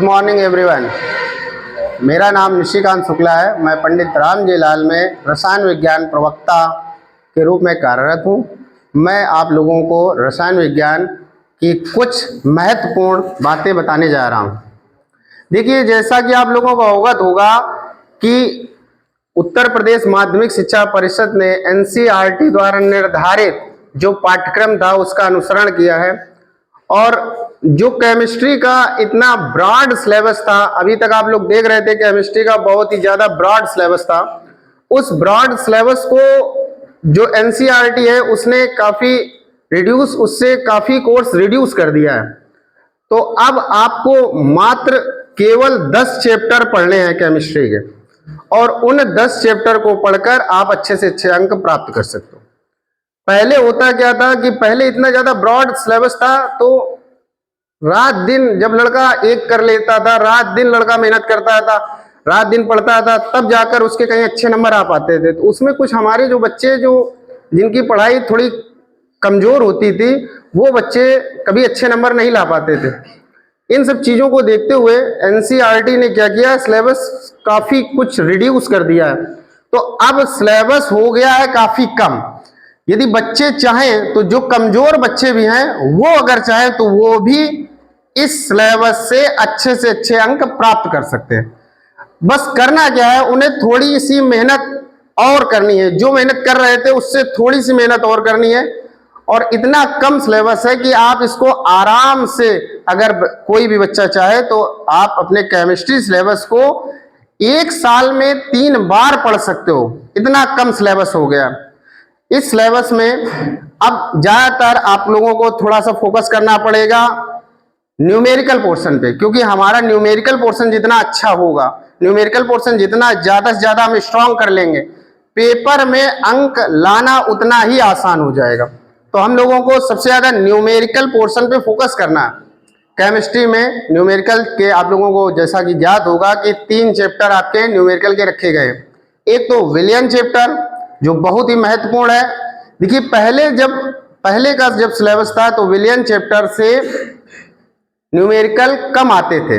Good morning everyone. मेरा नाम निशिकांत शुक्ला है। मैं पंडित रामजी लाल में रसायन विज्ञान प्रवक्ता के रूप में कार्यरत हूँ। मैं आप लोगों को रसायन विज्ञान की कुछ महत्वपूर्ण बातें बताने जा रहा हूँ। देखिए, जैसा कि आप लोगों को अवगत होगा कि उत्तर प्रदेश माध्यमिक शिक्षा परिषद ने NCERT द्वारा निर्धारित जो पाठ्यक्रम था उसका अनुसरण किया है, और जो केमिस्ट्री का इतना ब्रॉड सिलेबस था, अभी तक आप लोग देख रहे थे केमिस्ट्री का बहुत ही ज्यादा ब्रॉड सिलेबस था। उस ब्रॉड सिलेबस को जो NCERT है उसने काफी रिड्यूस, उससे काफी कोर्स रिड्यूस कर दिया है। तो अब आपको मात्र केवल 10 चैप्टर पढ़ने हैं केमिस्ट्री के, और उन 10 चैप्टर को पढ़कर आप अच्छे से अच्छे अंक प्राप्त कर सकते हो। पहले होता क्या था कि पहले इतना ज्यादा ब्रॉड सिलेबस था, तो रात दिन जब लड़का एक कर लेता था, रात दिन लड़का मेहनत करता था, रात दिन पढ़ता था, तब जाकर उसके कहीं अच्छे नंबर आ पाते थे। तो उसमें कुछ हमारे जो बच्चे जो जिनकी पढ़ाई थोड़ी कमजोर होती थी, वो बच्चे कभी अच्छे नंबर नहीं ला पाते थे। इन सब चीजों को देखते हुए NCERT ने क्या किया, सिलेबस काफी कुछ रिड्यूस कर दिया है। तो अब सिलेबस हो गया है काफी कम। यदि बच्चे चाहें तो जो कमजोर बच्चे भी हैं, वो अगर चाहें तो वो भी इस सिलेबस से अच्छे अंक प्राप्त कर सकते हैं। बस करना क्या है, उन्हें थोड़ी सी मेहनत और करनी है। जो मेहनत कर रहे थे उससे थोड़ी सी मेहनत और करनी है, और इतना कम सिलेबस है कि आप इसको आराम से, अगर कोई भी बच्चा चाहे तो आप अपने केमिस्ट्री सिलेबस को 1 साल में 3 बार पढ़ सकते हो। इतना कम सिलेबस हो गया। इस सिलेबस में अब ज्यादातर आप लोगों को थोड़ा सा फोकस करना पड़ेगा न्यूमेरिकल पोर्शन पे, क्योंकि हमारा न्यूमेरिकल पोर्शन जितना अच्छा होगा, न्यूमेरिकल पोर्शन जितना ज्यादा से ज्यादा हम स्ट्रांग कर लेंगे, पेपर में अंक लाना उतना ही आसान हो जाएगा। तो हम लोगों को सबसे ज्यादा न्यूमेरिकल पोर्शन पे फोकस करना है। केमिस्ट्री में न्यूमेरिकल के आप लोगों को जैसा कि ज्ञात होगा कि 3 चैप्टर आपके न्यूमेरिकल के रखे गए। एक तो विलियन चैप्टर जो बहुत ही महत्वपूर्ण है। देखिए, पहले का जब सिलेबस था तो विलियन चैप्टर से न्यूमेरिकल कम आते थे।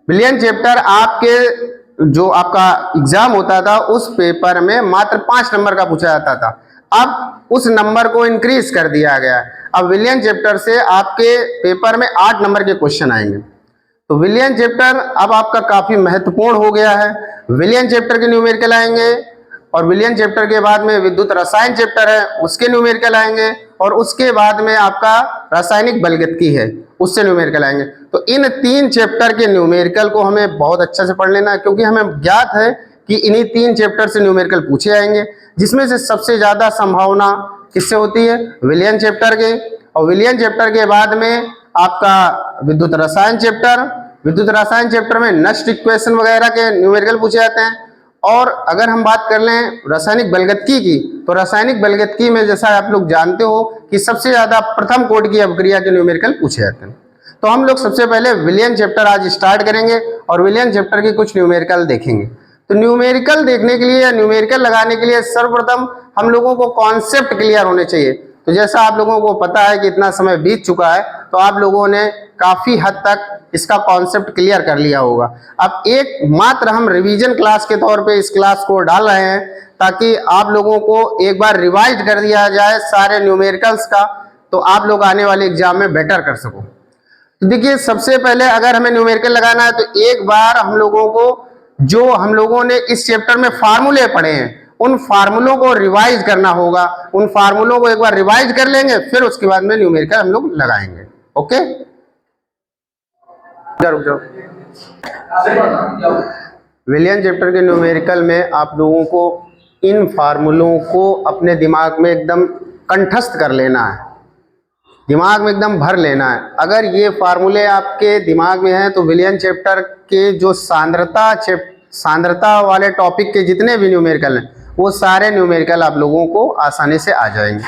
विलियन चैप्टर आपके जो आपका एग्जाम होता था उस पेपर में मात्र 5 नंबर का पूछा जाता था। अब उस नंबर को इंक्रीज कर दिया गया। अब विलियन चैप्टर से आपके पेपर में 8 नंबर के क्वेश्चन आएंगे। तो विलियन चैप्टर अब आपका काफी महत्वपूर्ण हो गया है। विलियन चैप्टर के न्यूमेरिकल आएंगे, और विलियन चैप्टर के बाद में विद्युत रसायन चैप्टर है उसके न्यूमेरिकल आएंगे, और उसके बाद में आपका रासायनिक बलगतिकी है उससे न्यूमेरिकल आएंगे। तो इन 3 चैप्टर के न्यूमेरिकल को हमें बहुत अच्छे से पढ़ लेना है, क्योंकि हमें ज्ञात है कि इन्हीं 3 चैप्टर से न्यूमेरिकल पूछे आएंगे, जिसमें से सबसे ज्यादा संभावना किससे होती है, विलियन चैप्टर के। और विलियन चैप्टर के बाद में आपका विद्युत रसायन चैप्टर, विद्युत रसायन चैप्टर में नष्ट इक्वेशन वगैरह के न्यूमेरिकल पूछे जाते हैं। और अगर हम बात कर लें रासायनिक बलगतिकी की, तो रासायनिक बलगतिकी में जैसा आप लोग जानते हो कि सबसे ज्यादा प्रथम कोटि की अपक्रिया के न्यूमेरिकल पूछे जाते हैं। तो हम लोग सबसे पहले विलियन चैप्टर आज स्टार्ट करेंगे और विलियन चैप्टर की कुछ न्यूमेरिकल देखेंगे। तो न्यूमेरिकल देखने के लिए या न्यूमेरिकल लगाने के लिए सर्वप्रथम हम लोगों को कॉन्सेप्ट क्लियर होने चाहिए। तो जैसा आप लोगों को पता है कि इतना समय बीत चुका है, तो आप लोगों ने काफी हद तक इसका कॉन्सेप्ट क्लियर कर लिया होगा। अब एक मात्र हम रिवीजन क्लास के तौर पे इस क्लास को डाल रहे हैं, ताकि आप लोगों को एक बार रिवाइज कर दिया जाए सारे न्यूमेरिकल्स का, तो आप लोग आने वाले एग्जाम में बेटर कर सको। तो देखिए, सबसे पहले अगर हमें न्यूमेरिकल लगाना है तो एक बार हम लोगों को जो हम लोगों ने इस चैप्टर में फार्मूले पढ़े हैं उन फार्मूलों को रिवाइज करना होगा। उन फार्मूलों को एक बार रिवाइज कर लेंगे, फिर उसके बाद में न्यूमेरिकल हम लोग लगाएंगे। ओके, रुक जाओ। विलियन चैप्टर के न्यूमेरिकल में आप लोगों को इन फार्मूलों को अपने दिमाग में एकदम कंठस्थ कर लेना है, दिमाग में एकदम भर लेना है। अगर ये फार्मूले आपके दिमाग में हैं तो विलियन चैप्टर के जो सांद्रता वाले टॉपिक के जितने भी न्यूमेरिकल हैं वो सारे न्यूमेरिकल आप लोगों को आसानी से आ जाएंगे।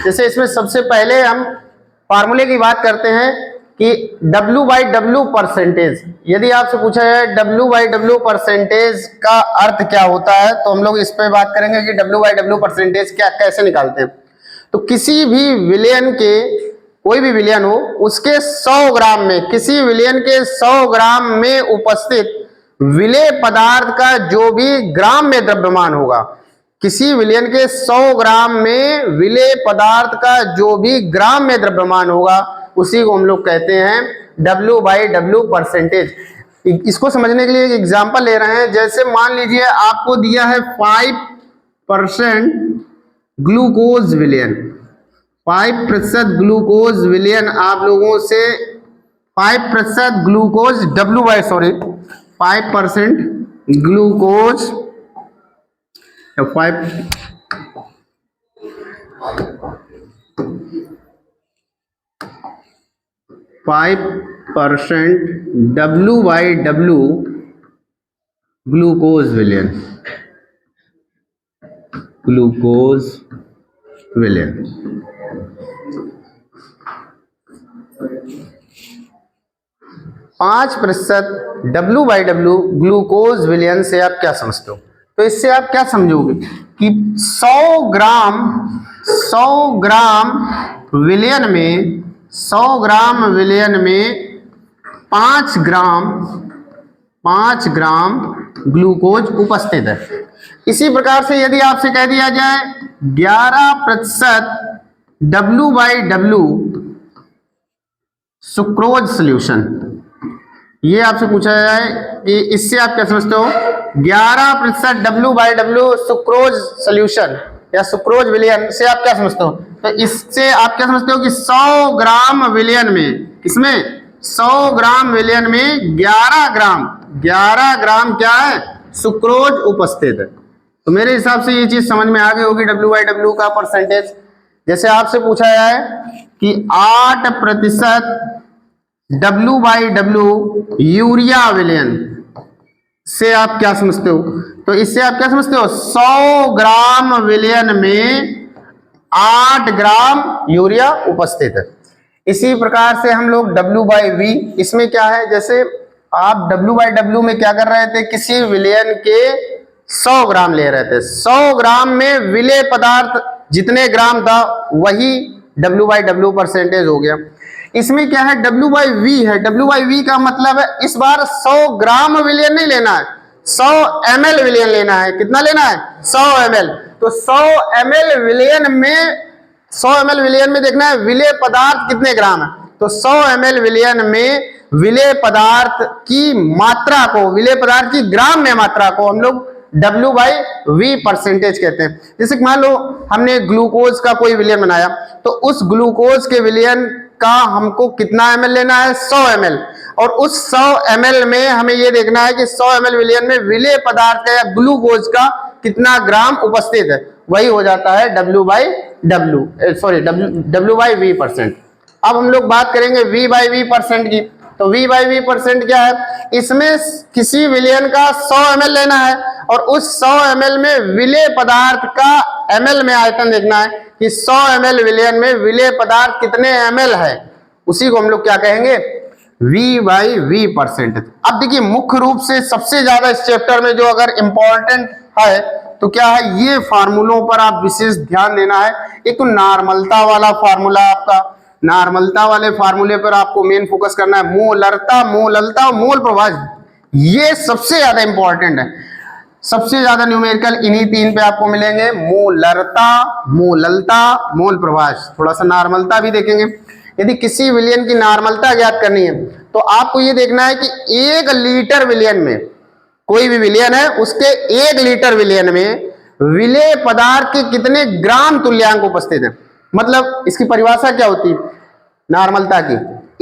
जैसे इसमें सबसे पहले हम फार्मूले की बात करते हैं कि W/W परसेंटेज। यदि आपसे पूछा जाए W/W परसेंटेज का अर्थ क्या होता है, तो हम लोग इस पे बात करेंगे कि W/W परसेंटेज क्या कैसे निकालते हैं। तो किसी भी विलयन के कोई भी विलयन हो, उसके 100 ग्राम में, किसी विलयन के 100 ग्राम में उपस्थित विलेय पदार्थ का जो भी ग्राम में द्रव्यमान होगा, किसी विलयन के 100 ग्राम में विलेय पदार्थ का जो भी ग्राम में द्रव्यमान होगा, उसी को हम लोग कहते हैं W/W परसेंटेज। इसको समझने के लिए एक एग्जांपल ले रहे हैं। जैसे मान लीजिए आपको दिया है 5% ग्लूकोज विलयन, 5% ग्लूकोज विलयन आप लोगों से 5% ग्लूकोज 5% ग्लूकोज 5% W/W ग्लूकोज विलयन, ग्लूकोज विलयन। 5% W/W ग्लूकोज विलयन से आप क्या समझते हो? तो इससे आप क्या समझोगे कि 100 ग्राम विलयन में 100 ग्राम विलयन में 5 ग्राम ग्लूकोज उपस्थित है। इसी प्रकार से यदि आपसे कह दिया जाए 11% W/W सुक्रोज सॉल्यूशन, ये आपसे पूछा जाए कि इससे आप क्या समझते हो? 11% W/W सुक्रोज सॉल्यूशन या सुक्रोज विलयन से आप क्या समझते हो? तो इससे आप क्या समझते हो कि 100 ग्राम विलयन में, इसमें 100 ग्राम विलयन में 11 ग्राम क्या है? सुक्रोज उपस्थित है। तो मेरे हिसाब से ये चीज समझ में आ गई होगी W/W का परसेंटेज। जैसे आपसे पूछा जाए कि 8% W/W यूरिया विलयन से आप क्या समझते हो? तो इससे आप क्या समझते हो? 100 ग्राम विलयन में 8 ग्राम यूरिया उपस्थित है। इसी प्रकार से हम लोग W/V, इसमें क्या है, जैसे आप W/W में क्या कर रहे थे, किसी विलयन के 100 ग्राम ले रहे थे, 100 ग्राम में विलेय पदार्थ जितने ग्राम था वही W/W परसेंटेज हो गया। इसमें क्या है? W/V है। W/V का मतलब है इस बार 100 ग्राम विलयन नहीं लेना है, 100 ml विलयन लेना है। कितना लेना है? 100 ml। तो 100 ml विलयन में देखना है विलेय पदार्थ कितने ग्राम है। तो 100 ml विलयन में विलेय पदार्थ की मात्रा को, विलेय पदार्थ की ग्राम में मात्रा को हम लोग W/V परसेंटेज कहते हैं। जैसे मान लो हमने ग्लूकोज का कोई विलयन बनाया, तो उस ग्लूकोज के विलयन का हमको कितना ml लेना है? 100 ml। और उस 100 ml में हमें ये देखना है कि 100 ml विलयन में विलेय पदार्थ का या ग्लूकोज का कितना ग्राम उपस्थित है, वही हो जाता है W/V परसेंट। अब हम लोग बात करेंगे V/V परसेंट की। तो V/V परसेंट क्या है? इसमें किसी विलयन का 100 ml लेना है और उस 100 ml में विलेय पदार्थ का ml में आयतन देखना है कि 100 ml विलयन में विलेय पदार्थ कितने ml है, उसी को हम लोग क्या कहेंगे? V/V percent. अब देखिए मुख्य रूप से सबसे ज्यादा इस चैप्टर में जो अगर इंपॉर्टेंट है तो क्या है, ये फार्मूलों पर आप विशेष ध्यान देना है। एक तो नॉर्मलता वाला फार्मूला, आपका नॉर्मलता वाले फार्मूले पर आपको मेन फोकस करना है। मोलरता, मोललता और मोल प्रवाह, ये सबसे ज्यादा इंपॉर्टेंट है। सबसे ज्यादा न्यूमेरिकल इन्हीं तीन पे आपको मिलेंगे, मोलरता, मोललता, मोल प्रवाह। थोड़ा सा नॉर्मलता भी देखेंगे। यदि किसी विलयन की नॉर्मलता ज्ञात करनी है तो आपको ये देखना है कि 1 लीटर विलयन में, कोई भी विलयन है उसके 1 लीटर विलयन में विलेय पदार्थ के कितने ग्राम तुल्यांक उपस्थित है। मतलब इसकी परिभाषा क्या होती है नॉर्मलता की?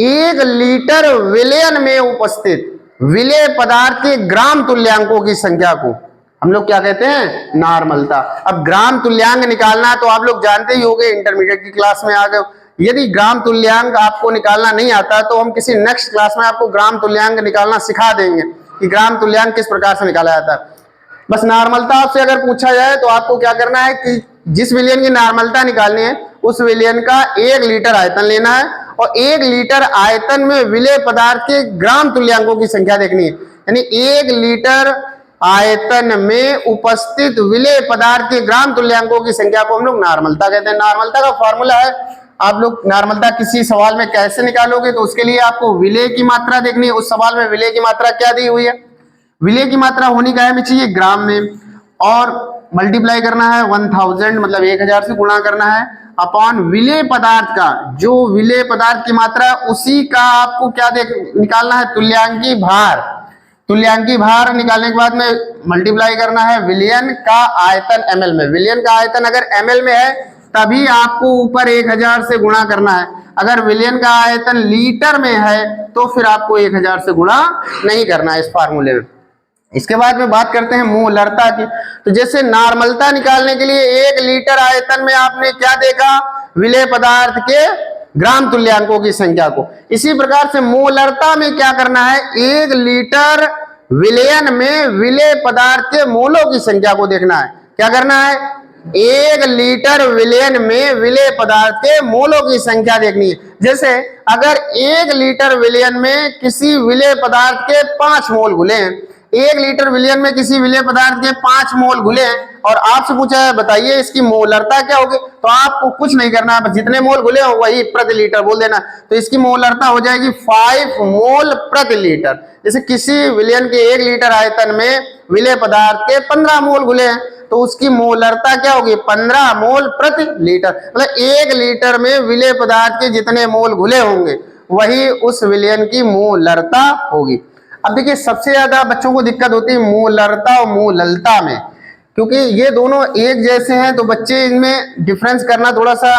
1 लीटर विलयन में उपस्थित विलेय पदार्थ के ग्राम तुल्यांकों की संख्या को हम लोग क्या कहते हैं? नॉर्मलता। अब ग्राम तुल्यांक निकालना तो आप लोग जानते ही होंगे, इंटरमीडिएट की क्लास में आ गए। यदि ग्राम तुल्यांक आपको निकालना नहीं आता तो हम किसी नेक्स्ट क्लास में आपको ग्राम तुल्यांक निकालना सिखा देंगे कि ग्राम तुल्यांक किस प्रकार से निकाला जाता है। बस नॉर्मलता आपसे अगर पूछा जाए तो आपको क्या करना है कि जिस विलयन की नॉर्मलता निकालनी है उस विलयन का 1 लीटर आयतन लेना है और 1 लीटर आयतन में विलेय पदार्थ के ग्राम तुल्यांकों की संख्या देखनी है। यानी 1 लीटर आयतन में उपस्थित विलेय पदार्थ के ग्राम तुल्यांकों की संख्या को हम लोग नॉर्मलता कहते हैं। नॉर्मलता का फॉर्मूला है आप लोग नॉर्मलता किसी सवाल में कैसे निकालोगे, तो उसके लिए आपको विलेय की मात्रा देखनी है। उस सवाल में विलेय की मात्रा क्या दी हुई है, विलेय की मात्रा होनी क्या है चाहिए ग्राम में, और मल्टीप्लाई करना है 1000 मतलब 1000 से गुणा करना है अपॉन विलेय पदार्थ का, जो विलेय पदार्थ की मात्रा है उसी का आपको क्या निकालना है, तुल्यांकी भार। तुल्यांकी भार निकालने के बाद में मल्टीप्लाई करना है विलयन का आयतन ml में। विलयन का आयतन अगर ml में है तभी आपको ऊपर 1000 से गुणा करना है। अगर विलयन का आयतन लीटर में है तो फिर आपको 1000 से गुणा नहीं करना है इस फार्मूले में। इसके बाद में बात करते हैं मोलरता की। तो जैसे नॉर्मलता निकालने के लिए 1 लीटर आयतन में आपने क्या देखा, विलेय पदार्थ के ग्राम तुल्यांकों की संख्या को। इसी प्रकार से मोलरता में क्या करना है, 1 लीटर विलयन में विलेय पदार्थ के मोलों की संख्या को देखना है। क्या करना है, 1 लीटर विलयन में विलेय पदार्थ के मोलों की संख्या देखनी है। जैसे अगर 1 लीटर विलयन में किसी विलेय पदार्थ के 5 मोल घुले हैं, 1 लीटर विलयन में किसी विलेय पदार्थ के 5 मोल घुले हैं और आपसे पूछा है बताइए इसकी मोलरता क्या होगी, तो आपको कुछ नहीं करना है, बस जितने मोल घुले हो वही प्रति लीटर बोल देना। तो इसकी मोलरता हो जाएगी 5 मोल प्रति लीटर। जैसे किसी विलयन के 1 लीटर आयतन में विलेय पदार्थ के 15 मोल घुले हैं तो उसकी मोलरता क्या होगी, 15 मोल प्रति लीटर। मतलब 1 लीटर में विलेय पदार्थ के जितने मोल घुले होंगे वही उस विलयन की मोलरता होगी। अब देखिए सबसे ज्यादा बच्चों को दिक्कत होती है मोलरता और मोललता में, क्योंकि ये दोनों एक जैसे हैं तो बच्चे इनमें डिफरेंस करना थोड़ा सा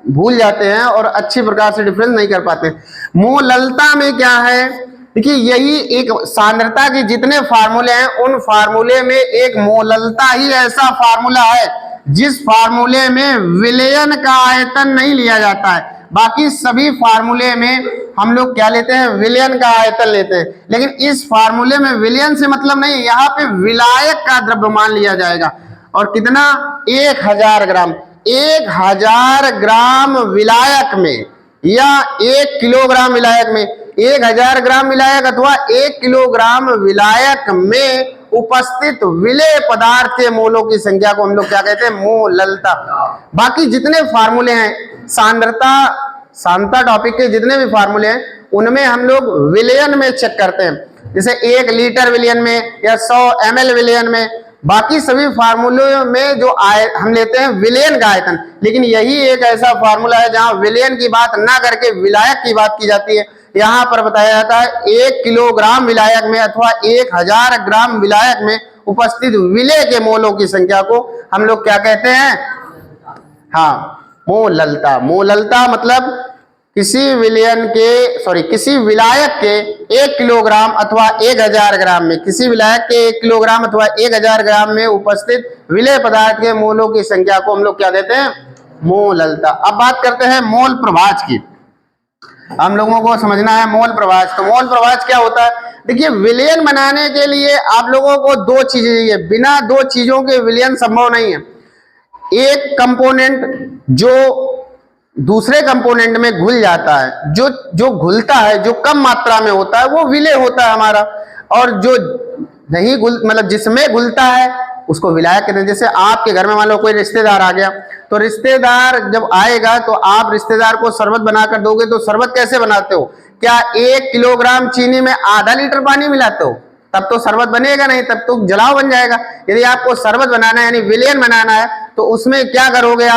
भूल जाते हैं और अच्छी प्रकार से डिफरेंस नहीं कर पाते। मोललता में क्या है, देखिए यही एक सांद्रता के जितने फार्मूले हैं उन फार्मूले में एक मोललता ही ऐसा फार्मूला है जिस फार्मूले में विलयन का आयतन नहीं लिया जाता है। बाकी सभी फार्मूले में हम लोग क्या लेते हैं, विलयन का आयतन लेते हैं, लेकिन इस फार्मूले में विलयन से मतलब नहीं, यहाँ पे विलायक का द्रव्यमान लिया जाएगा। और कितना, 1000 ग्राम। 1000 ग्राम विलायक में या 1 किलोग्राम विलायक में, 1000 ग्राम विलायक अथवा 1 किलोग्राम विलायक में उपस्थित विलेय पदार्थ के मोलों की संख्या को हम लोग क्या कहते हैं, मोललता। बाकी जितने फार्मूले हैं सांद्रता टॉपिक के जितने भी फार्मूले हैं उनमें हम लोग विलयन में चेक करते हैं, जैसे 1 लीटर विलयन में या 100 ml विलयन में। बाकी सभी फार्मूलों में जो हम लेते हैं विलयन का आयतन, लेकिन यही एक ऐसा फार्मूला है जहां विलयन की बात ना करके विलायक की बात की जाती है। यहाँ पर बताया जाता है 1 किलोग्राम विलायक में अथवा 1000 ग्राम विलायक में उपस्थित विलेय के मोलों की संख्या को हम लोग क्या कहते हैं, हाँ, मोललता। मोललता मतलब किसी विलायक के 1 किलोग्राम अथवा 1000 ग्राम में, किसी विलायक के 1 किलोग्राम अथवा 1000 ग्राम में उपस्थित विलेय पदार्थ के मोलों की संख्या को हम लोग क्या देते हैं, मोललता। अब बात करते हैं मोल प्रभाज की। हम लोगों को समझना है मोल प्रभाज। तो मोल प्रभाज क्या होता है, देखिए विलयन बनाने के लिए आप लोगों को 2 चीजें चाहिए, बिना 2 चीजों के विलयन संभव नहीं है। एक कंपोनेंट जो दूसरे कंपोनेंट में घुल जाता है, जो घुलता है, जो कम मात्रा में होता है वो विलेय होता है हमारा, और जो नहीं मतलब जिसमें घुलता है उसको विलायक कहते हैं। जैसे आपके घर में मान लो कोई रिश्तेदार आ गया, तो रिश्तेदार जब आएगा तो आप रिश्तेदार को शरबत बनाकर दोगे, तो शरबत कैसे बनाते हो, क्या 1 किलोग्राम चीनी में आधा लीटर पानी मिलाते हो, तब तो शरबत बनेगा नहीं, तब तो जलाव बन जाएगा। यदि आपको शरबत बनाना है यानी विलयन बनाना है तो उसमें क्या करोगे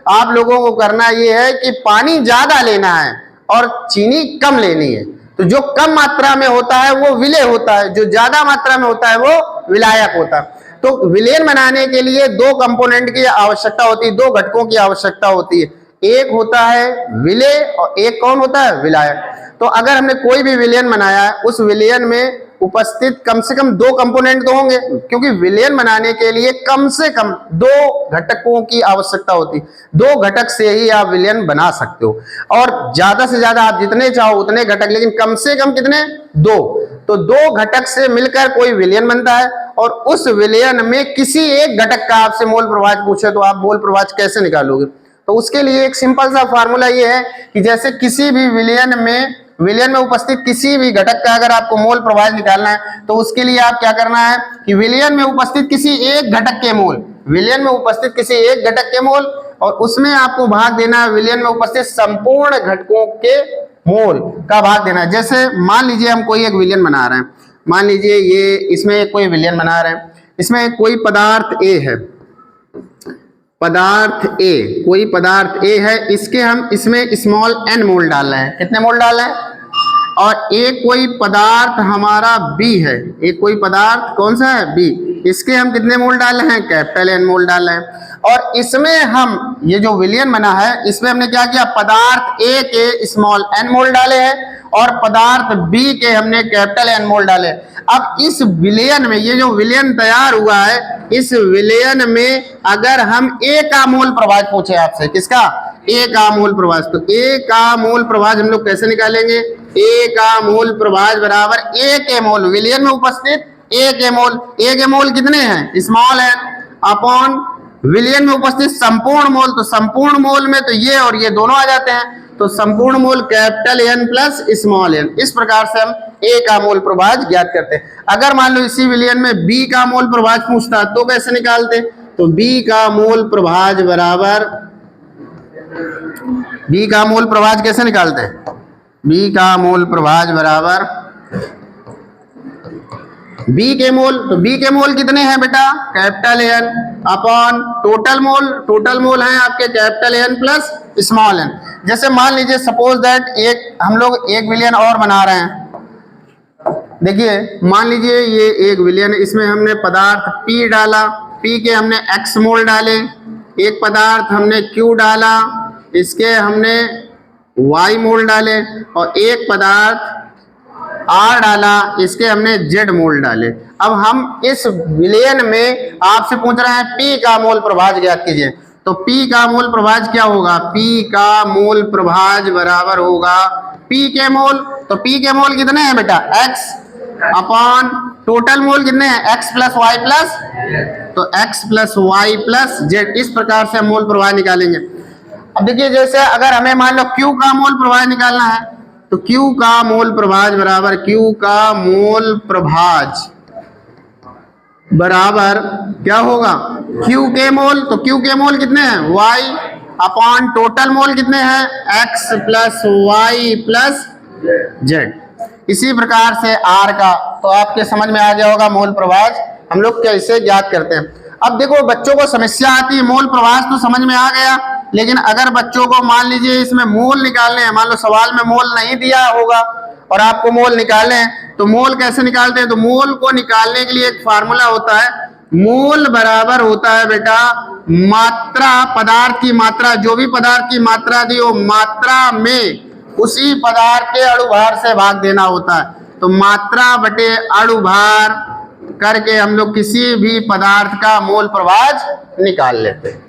आप लोगों को करना यह है कि पानी ज्यादा लेना है और चीनी कम लेनी है। तो जो कम मात्रा में होता है वो विलेय होता है, जो ज्यादा मात्रा में होता है वो विलायक होता है। तो विलयन बनाने के लिए 2 कंपोनेंट की आवश्यकता होती है, 2 घटकों की आवश्यकता होती है। एक होता है विलेय और एक कौन होता है, विलायक। तो अगर हमने कोई भी विलयन बनाया है उस विलयन में उपस्थित कम से कम 2 कंपोनेंट तो होंगे, क्योंकि विलयन बनाने के लिए कम से कम 2 घटकों की आवश्यकता होती है। 2 घटक से ही आप विलयन बना सकते हो, और ज्यादा से ज्यादा आप जितने चाहो उतने घटक, लेकिन कम से कम कितने, 2। तो 2 घटक से मिलकर कोई विलयन बनता है, और उस विलयन में किसी एक घटक का आपसे मोल प्रभाज पूछे तो आप मोल प्रभाज कैसे निकालोगे। तो उसके लिए एक सिंपल सा फार्मूला ये है कि जैसे किसी भी विलयन में उपस्थित किसी भी घटक का अगर आपको मोल प्रभाज निकालना है तो उसके लिए आप क्या करना है कि विलयन में उपस्थित किसी एक घटक के मोल और उसमें आपको भाग देना है विलयन में उपस्थित संपूर्ण घटकों के मोल का भाग देना है। जैसे मान लीजिए हम कोई एक विलयन बना रहे हैं, मान लीजिए ये इसमें कोई विलयन बना रहे हैं, इसमें कोई पदार्थ ए है, पदार्थ ए, कोई पदार्थ ए है, इसके हम इसमें स्मॉल n मोल डाल रहे हैं। कितने मोल डाल रहे हैं? और एक कोई पदार्थ हमारा बी है, एक कोई पदार्थ कौन सा है? बी, इसके हम कितने मोल डाल रहे हैं? कैपिटल N मोल डाल रहे हैं। और इसमें हम ये जो विलयन बना है इसमें हमने क्या किया? पदार्थ ए के स्मॉल n मोल डाले हैं और पदार्थ बी के हमने कैपिटल N मोल डाले। अब इस विलयन में, ये जो विलयन तैयार हुआ है, इस विलयन में अगर हम ए का मोल प्रभाज पूछे आपसे, किसका? ए का मोल प्रभाज, तो ए का मोल प्रभाज हम लोग कैसे निकालेंगे? ए का मोल प्रभाज बराबर ए के मोल, विलयन में उपस्थित ए के मोल। ए के मोल कितने हैं? स्मॉल n अपॉन विलयन में उपस्थित संपूर्ण मोल, तो संपूर्ण मोल में तो ये और ये दोनों आ जाते हैं, तो संपूर्ण mole capital N plus small n। इस प्रकार से हम ए का मोल प्रभाज ज्ञात करते हैं। अगर मान लो इसी विलयन में बी का मोल प्रभाज पूछता तो कैसे निकालते? तो बी का मोल प्रभाज बराबर, बी का मोल प्रभाज कैसे निकालते हैं? बी का मोल प्रभाज बराबर बी के मोल, तो बी के मोल कितने हैं बेटा? Capital N upon total mole, total mole है आपके capital N plus small n। जैसे मान लीजिए सपोज दैट एक हम लोग एक विलयन और बना रहे हैं। देखिए मान लीजिए ये एक विलयन, इसमें हमने पदार्थ P डाला, P के हमने X मोल डाले, एक पदार्थ हमने Q डाला, इसके हमने Y मोल डाले, और एक पदार्थ R डाला, इसके हमने Z मोल डाले। अब हम इस विलयन में आपसे पूछ रहे हैं P का मोल प्रभाज ज्ञात कीजिए, तो P का मोल प्रभाज क्या होगा? P का मोल प्रभाज बराबर होगा P के मोल, तो P के मोल कितने हैं बेटा? X अपॉन टोटल मोल कितने हैं? X प्लस Y प्लस, तो X plus Y plus Z। इस प्रकार से हम मोल प्रभाज निकालेंगे। अब देखिए जैसे अगर हमें मान लो Q का मोल प्रभाज निकालना है, तो Q का मोल प्रभाज बराबर, Q का मोल प्रभाज बराबर क्या होगा? Q के मोल, तो Q के मोल कितने हैं? Y अपॉन टोटल मोल कितने हैं? X plus Y plus Z। इसी प्रकार से R का, तो आपके समझ में आ गया होगा मोल प्रभाज हम लोग कैसे ज्ञात करते हैं। अब देखो बच्चों को समस्या आती है, मोल प्रभाज तो समझ में आ गया, लेकिन अगर बच्चों को मान लीजिए इसमें मोल निकालने हैं, मान लो सवाल में मोल नहीं दिया होगा और आपको मोल निकालने हैं, तो मोल कैसे निकालते हैं? तो मोल को निकालने के लिए एक फार्मूला होता है, मोल बराबर होता है बेटा मात्रा, पदार्थ की मात्रा, जो भी पदार्थ की मात्रा दी वो मात्रा में उसी पदार्थ के अणुभार से भाग देना होता है। तो मात्रा बटे अणुभार करके हम लोग किसी भी पदार्थ का मोल प्रभाज निकाल लेते हैं।